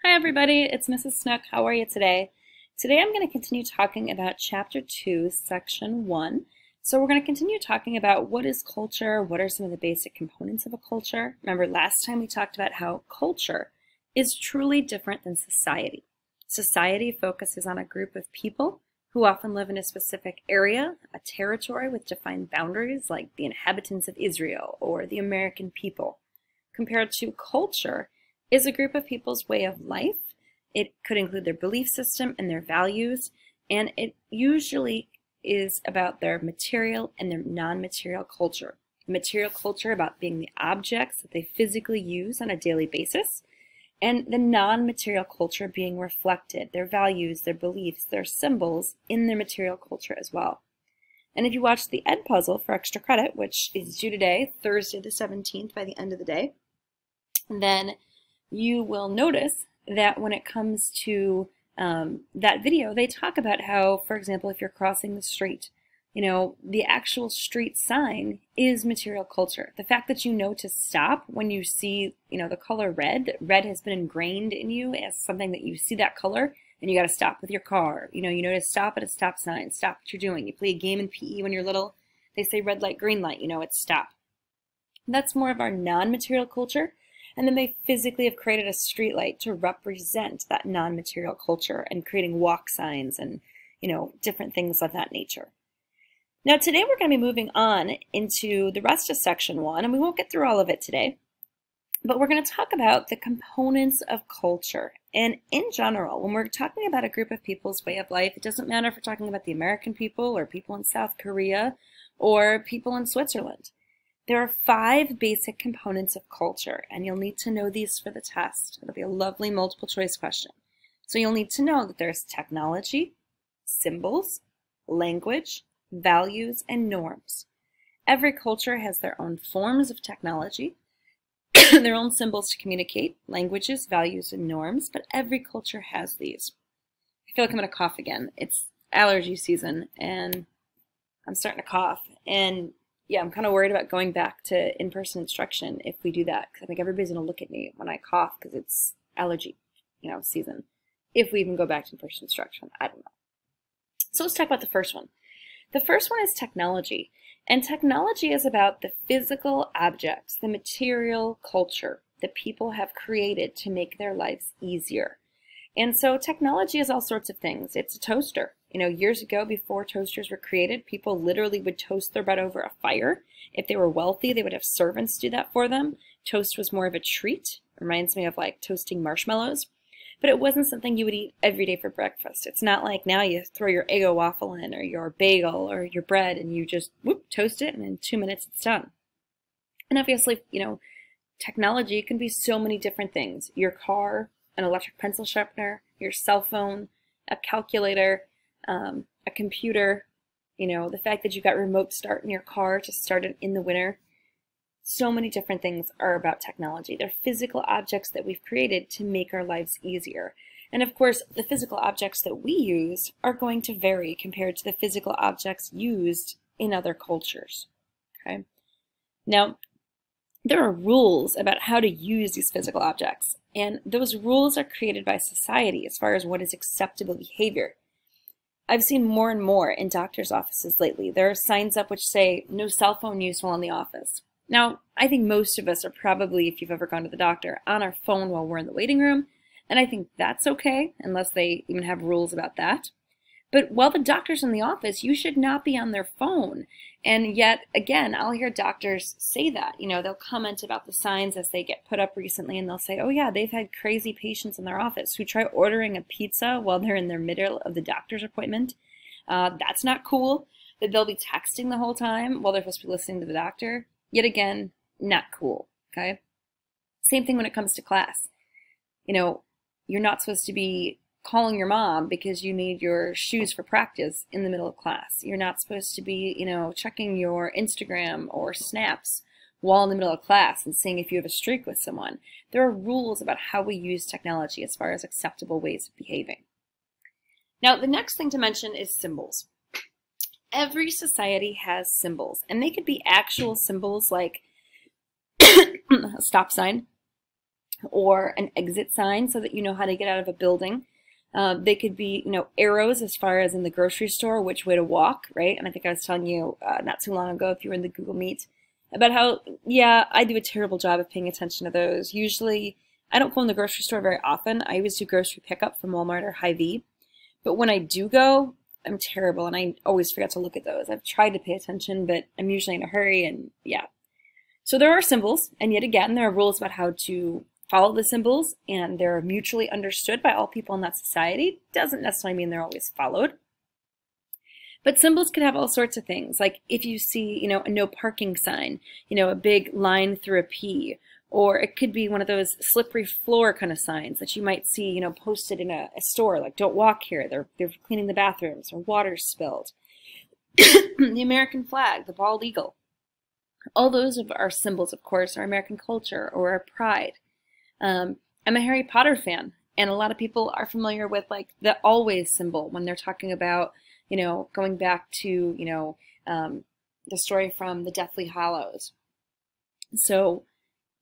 Hi everybody, it's Mrs. Snook. How are you today? Today I'm going to continue talking about Chapter 2, Section 1. So we're going to continue talking about what is culture, what are some of the basic components of a culture. Remember last time we talked about how culture is truly different than society. Society focuses on a group of people who often live in a specific area, a territory with defined boundaries like the inhabitants of Israel or the American people. Compared to culture is a group of people's way of life. It could include their belief system and their values, and it usually is about their material and their non-material culture. Material culture about being the objects that they physically use on a daily basis, and the non-material culture being reflected, their values, their beliefs, their symbols in their material culture as well. And if you watch the Ed Puzzle for extra credit, which is due today, Thursday the 17th by the end of the day, then you will notice that when it comes to that video, they talk about how, for example, if you're crossing the street, the actual street sign is material culture. The fact that you know to stop when you see, the color red, that red has been ingrained in you as something that you see that color and you got to stop with your car. You know to stop at a stop sign, stop what you're doing. You play a game in PE when you're little, they say red light, green light, it's stop. That's more of our non-material culture. And then they physically have created a street light to represent that non-material culture and creating walk signs and, different things of that nature. Now today we're going to be moving on into the rest of Section 1, and we won't get through all of it today, but we're going to talk about the components of culture. And in general, when we're talking about a group of people's way of life, it doesn't matter if we're talking about the American people or people in South Korea or people in Switzerland. There are 5 basic components of culture, and you'll need to know these for the test. It'll be a lovely multiple choice question. So you'll need to know that there's technology, symbols, language, values, and norms. Every culture has their own forms of technology, their own symbols to communicate, languages, values, and norms, but every culture has these. I feel like I'm going to cough again. It's allergy season, and I'm starting to cough, and yeah, I'm kind of worried about going back to in-person instruction if we do that, because I think everybody's going to look at me when I cough because it's allergy, season. If we even go back to in-person instruction, I don't know. So let's talk about the first one. The first one is technology, and technology is about the physical objects, the material culture that people have created to make their lives easier. And so technology is all sorts of things. It's a toaster. Years ago, before toasters were created, people literally would toast their bread over a fire. If they were wealthy, they would have servants do that for them. Toast was more of a treat. It reminds me of like toasting marshmallows. But it wasn't something you would eat every day for breakfast. It's not like now you throw your Eggo waffle in or your bagel or your bread and you just toast it and in 2 minutes it's done. And obviously, technology can be so many different things. Your car, an electric pencil sharpener, your cell phone, a calculator, a computer, the fact that you've got remote start in your car to start it in the winter. So many different things are about technology. They're physical objects that we've created to make our lives easier. And of course, the physical objects that we use are going to vary compared to the physical objects used in other cultures. Okay? Now, there are rules about how to use these physical objects, and those rules are created by society as far as what is acceptable behavior. I've seen more and more in doctors' offices lately. There are signs up which say, no cell phone use while in the office. Now, I think most of us are probably, if you've ever gone to the doctor, on our phone while we're in the waiting room, and I think that's okay, unless they even have rules about that. But while the doctor's in the office, you should not be on their phone. And yet, again, I'll hear doctors say that. They'll comment about the signs as they get put up recently, and they'll say, oh yeah, they've had crazy patients in their office who try ordering a pizza while they're in their middle of the doctor's appointment. That's not cool. That they'll be texting the whole time while they're supposed to be listening to the doctor. Yet again, not cool, okay? Same thing when it comes to class. You're not supposed to be calling your mom because you need your shoes for practice in the middle of class. You're not supposed to be, checking your Instagram or snaps while in the middle of class and seeing if you have a streak with someone. There are rules about how we use technology as far as acceptable ways of behaving. Now, the next thing to mention is symbols. Every society has symbols, and they could be actual symbols like a stop sign, or an exit sign so that you know how to get out of a building. They could be, arrows as far as in the grocery store, which way to walk, right? And I think I was telling you not too long ago, if you were in the Google Meet, about how, yeah, I do a terrible job of paying attention to those. Usually, I don't go in the grocery store very often. I always do grocery pickup from Walmart or Hy-Vee. But when I do go, I'm terrible, and I always forget to look at those. I've tried to pay attention, but I'm usually in a hurry, and yeah. So there are symbols, and yet again, there are rules about how to follow the symbols, and they're mutually understood by all people in that society. Doesn't necessarily mean they're always followed. But symbols could have all sorts of things, like if you see, a no parking sign, a big line through a P, or it could be one of those slippery floor kind of signs that you might see, posted in a store, like don't walk here, they're cleaning the bathrooms, or water spilled. The American flag, the bald eagle. All those are symbols, of course, our American culture or our pride. I'm a Harry Potter fan, and a lot of people are familiar with like the always symbol when they're talking about, going back to, the story from the Deathly Hallows. So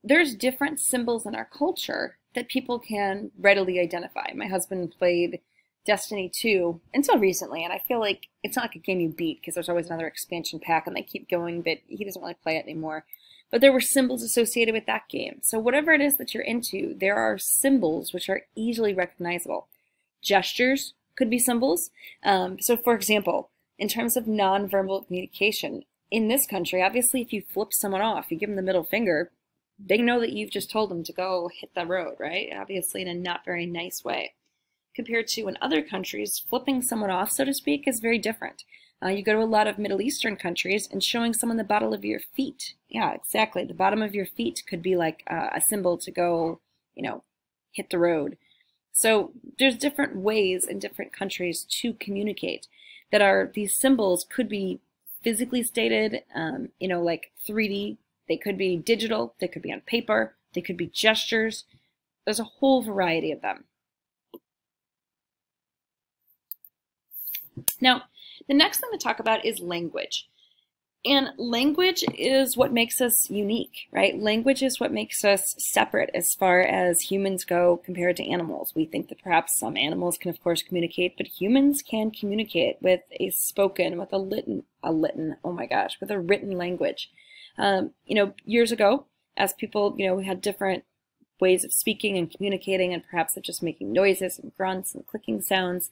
there's different symbols in our culture that people can readily identify. My husband played Destiny 2 until recently, and I feel like it's not like a game you beat because there's always another expansion pack and they keep going, but he doesn't really play it anymore. But there were symbols associated with that game. So whatever it is that you're into, there are symbols which are easily recognizable. Gestures could be symbols. So for example, in terms of nonverbal communication, in this country, obviously if you flip someone off, you give them the middle finger, they know that you've just told them to go hit the road, right? Obviously in a not very nice way. Compared to in other countries, flipping someone off, so to speak, is very different. You go to a lot of Middle Eastern countries and showing someone the bottom of your feet. Yeah, exactly. The bottom of your feet could be like a symbol to go, hit the road. So there's different ways in different countries to communicate that are, these symbols could be physically stated, like 3D. They could be digital. They could be on paper. They could be gestures. There's a whole variety of them. Now, the next thing to talk about is language. And language is what makes us unique, right? Language is what makes us separate as far as humans go compared to animals. We think that perhaps some animals can, of course, communicate, but humans can communicate with a spoken, with with a written language. Years ago, as people, had different ways of speaking and communicating, and perhaps of just making noises and grunts and clicking sounds,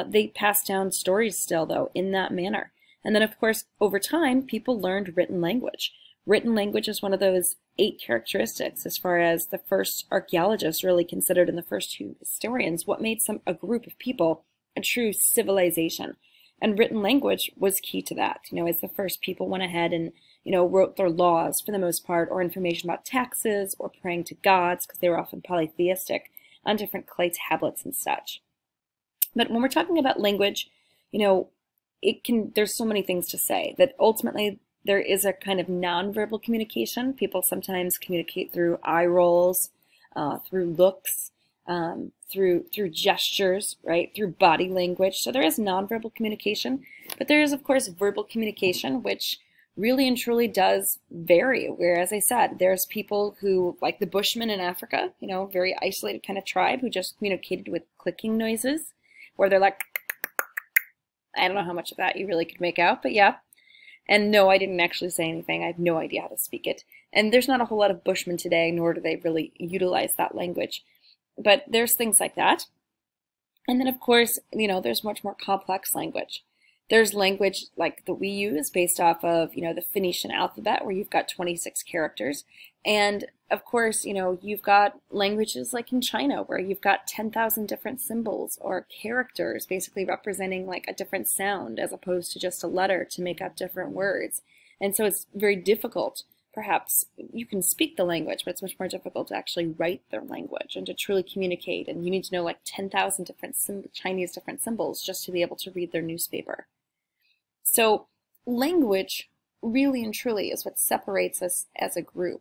they passed down stories still, though, in that manner. And then, of course, over time, people learned written language. Written language is one of those 8 characteristics as far as the first archaeologists really considered, and the first 2 historians, what made a group of people a true civilization. And written language was key to that. As the first people went ahead and, wrote their laws for the most part, or information about taxes, or praying to gods, because they were often polytheistic, on different clay tablets and such. But when we're talking about language, there's so many things to say that ultimately there is a kind of nonverbal communication. People sometimes communicate through eye rolls, through looks, through gestures, right? Through body language. So there is nonverbal communication, but there is, of course, verbal communication, which really and truly does vary. Where, as I said, there's people who, like the Bushmen in Africa, very isolated kind of tribe who just communicated with clicking noises, where they're like, I don't know how much of that you really could make out, but yeah. And no, I didn't actually say anything. I have no idea how to speak it. And there's not a whole lot of Bushmen today, nor do they really utilize that language. But there's things like that. And then, of course, there's much more complex language. There's language like that we use based off of, the Phoenician alphabet, where you've got 26 characters. And of course, you've got languages like in China, where you've got 10,000 different symbols or characters basically representing like a different sound as opposed to just a letter to make up different words. And so it's very difficult. Perhaps you can speak the language, but it's much more difficult to actually write their language and to truly communicate. And you need to know like 10,000 different Chinese different symbols just to be able to read their newspaper. So language really and truly is what separates us as a group.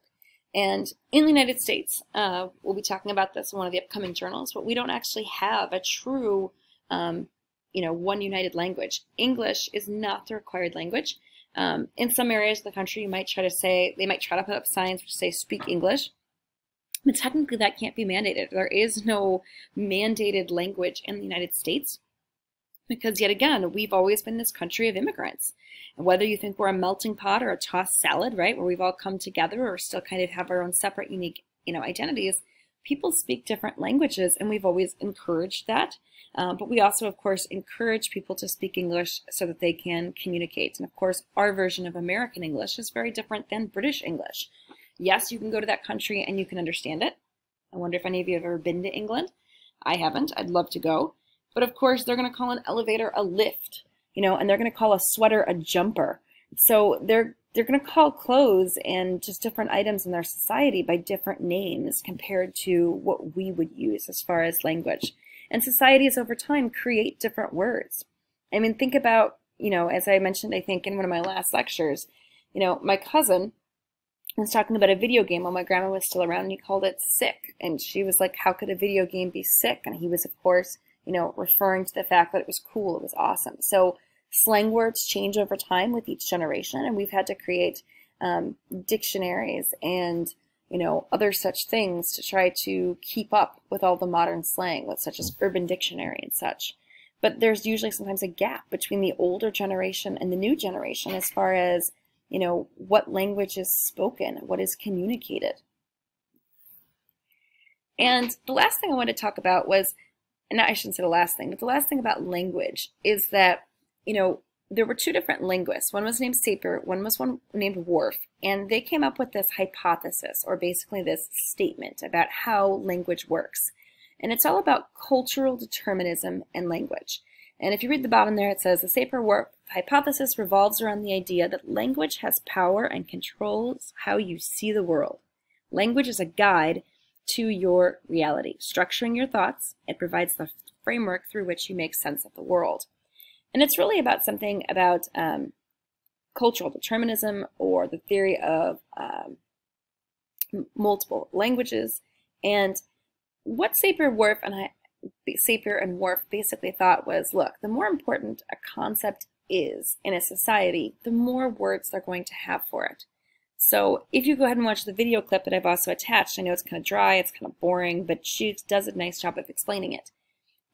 And in the United States, we'll be talking about this in one of the upcoming journals, but we don't actually have a true, one united language. English is not the required language. In some areas of the country, they might try to put up signs which say speak English. But technically that can't be mandated. There is no mandated language in the United States because, yet again, we've always been this country of immigrants. And whether you think we're a melting pot or a tossed salad, right, where we've all come together or still kind of have our own separate, unique, identities, people speak different languages, and we've always encouraged that. But we also, of course, encourage people to speak English so that they can communicate. And of course, our version of American English is very different than British English. Yes, you can go to that country and you can understand it. I wonder if any of you have ever been to England. I haven't. I'd love to go. But of course, they're going to call an elevator a lift, and they're going to call a sweater a jumper. So they're going to call clothes and just different items in their society by different names compared to what we would use as far as language. And societies over time create different words. I mean, think about, as I mentioned, I think in one of my last lectures, my cousin was talking about a video game while my grandma was still around, and he called it sick. And she was like, how could a video game be sick? And he was, of course, referring to the fact that it was cool, it was awesome. So slang words change over time with each generation, and we've had to create dictionaries and other such things to try to keep up with all the modern slang, such as Urban Dictionary and such. But there's usually sometimes a gap between the older generation and the new generation as far as what language is spoken, what is communicated. And the last thing I wanted to talk about was, and I shouldn't say the last thing, but the last thing about language is that, there were two different linguists. One was named Sapir, one was named Whorf, and they came up with this hypothesis, or basically this statement about how language works. And it's all about cultural determinism and language. And if you read the bottom there, it says the Sapir-Whorf hypothesis revolves around the idea that language has power and controls how you see the world. Language is a guide to your reality, structuring your thoughts. It provides the framework through which you make sense of the world. And it's really about something about cultural determinism, or the theory of multiple languages. And what Sapir and Whorf basically thought was, look, the more important a concept is in a society, the more words they're going to have for it. So if you go ahead and watch the video clip that I've also attached, I know it's kind of dry, it's kind of boring, but she does a nice job of explaining it.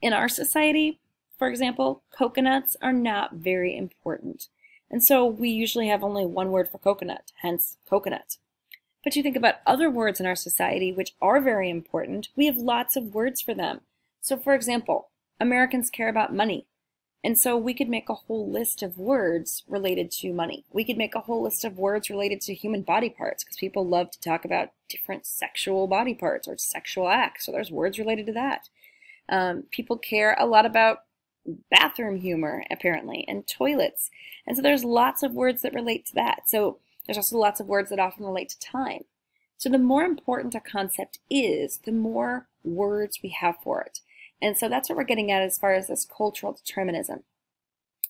In our society, for example, coconuts are not very important. And so we usually have only one word for coconut, hence coconut. But you think about other words in our society which are very important, we have lots of words for them. So for example, Americans care about money. And so we could make a whole list of words related to money. We could make a whole list of words related to human body parts, because people love to talk about different sexual body parts or sexual acts. So there's words related to that. People care a lot about bathroom humor, apparently, and toilets. And so there's lots of words that relate to that. So there's also lots of words that often relate to time. So the more important a concept is, the more words we have for it. And so that's what we're getting at as far as this cultural determinism.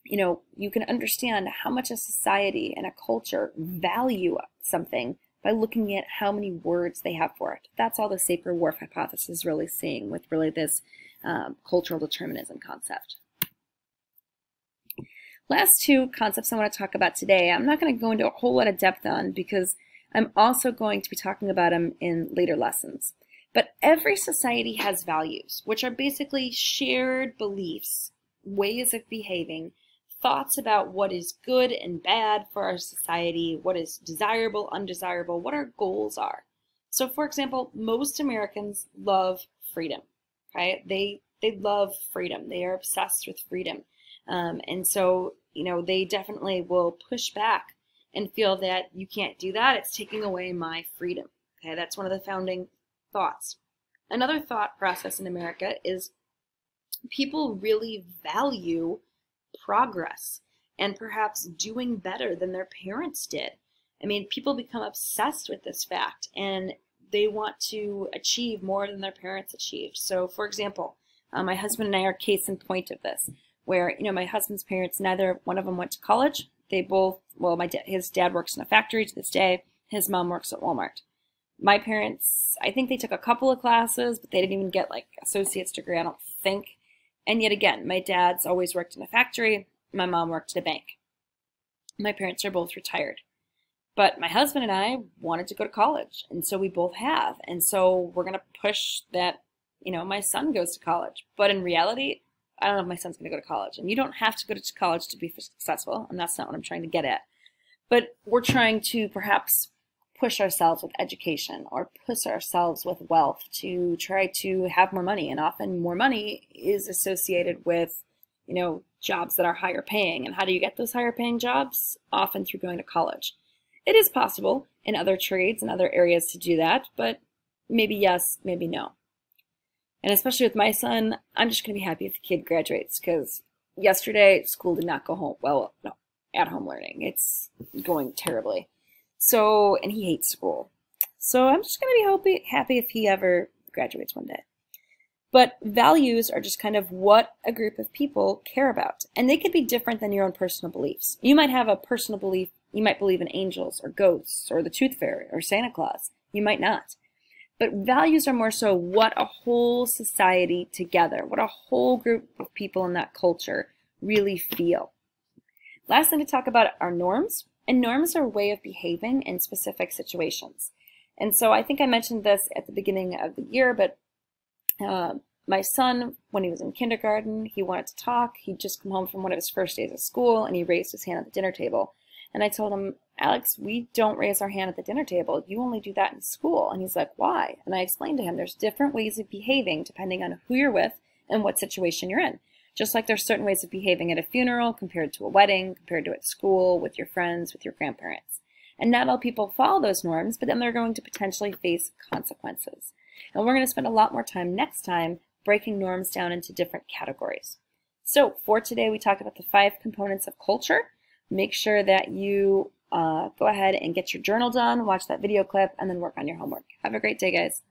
You can understand how much a society and a culture value something by looking at how many words they have for it. That's all the Sapir-Whorf hypothesis is really seeing with really this cultural determinism concept. Last two concepts I want to talk about today, I'm not going to go into a whole lot of depth on because I'm also going to be talking about them in later lessons. But every society has values, which are basically shared beliefs, ways of behaving, thoughts about what is good and bad for our society, what is desirable, undesirable, what our goals are. So for example, most Americans love freedom, right? They love freedom. They are obsessed with freedom. And so, they definitely will push back and feel that you can't do that. It's taking away my freedom. Okay, that's one of the founding thoughts. Another thought process in America is people really value progress and perhaps doing better than their parents did. I mean, people become obsessed with this fact and they want to achieve more than their parents achieved. So, for example, my husband and I are case in point of this, where, my husband's parents, neither one of them went to college. They both, well, his dad works in a factory to this day. His mom works at Walmart. My parents, I think they took a couple of classes, but they didn't even get like associate's degree, I don't think. And yet again, my dad's always worked in a factory. My mom worked at a bank. My parents are both retired. But my husband and I wanted to go to college, and so we both have. And so we're going to push that, my son goes to college. But in reality, I don't know if my son's going to go to college. And you don't have to go to college to be successful, and that's not what I'm trying to get at. But we're trying to perhaps push ourselves with education or push ourselves with wealth to try to have more money. And often more money is associated with, jobs that are higher paying. And how do you get those higher paying jobs? Often through going to college. It is possible in other trades and other areas to do that, but maybe yes, maybe no. And especially with my son, I'm just going to be happy if the kid graduates, because yesterday school did not go home. Well, no, at home learning. It's going terribly. So, and he hates school. So I'm just going to be happy if he ever graduates one day. But values are just kind of what a group of people care about. And they could be different than your own personal beliefs. You might have a personal belief. You might believe in angels or ghosts or the tooth fairy or Santa Claus. You might not. But values are more so what a whole society together, what a whole group of people in that culture really feel. Last thing to talk about are norms. And norms are a way of behaving in specific situations. And so I think I mentioned this at the beginning of the year, but my son, when he was in kindergarten, he wanted to talk. He'd just come home from one of his first days of school, and he raised his hand at the dinner table. And I told him, Alex, we don't raise our hand at the dinner table. You only do that in school. And he's like, why? And I explained to him there's different ways of behaving depending on who you're with and what situation you're in. Just like there's certain ways of behaving at a funeral compared to a wedding, compared to at school, with your friends, with your grandparents. And not all people follow those norms, but then they're going to potentially face consequences. And we're going to spend a lot more time next time breaking norms down into different categories. So for today, we talked about the 5 components of culture. Make sure that you go ahead and get your journal done, watch that video clip, and then work on your homework. Have a great day, guys.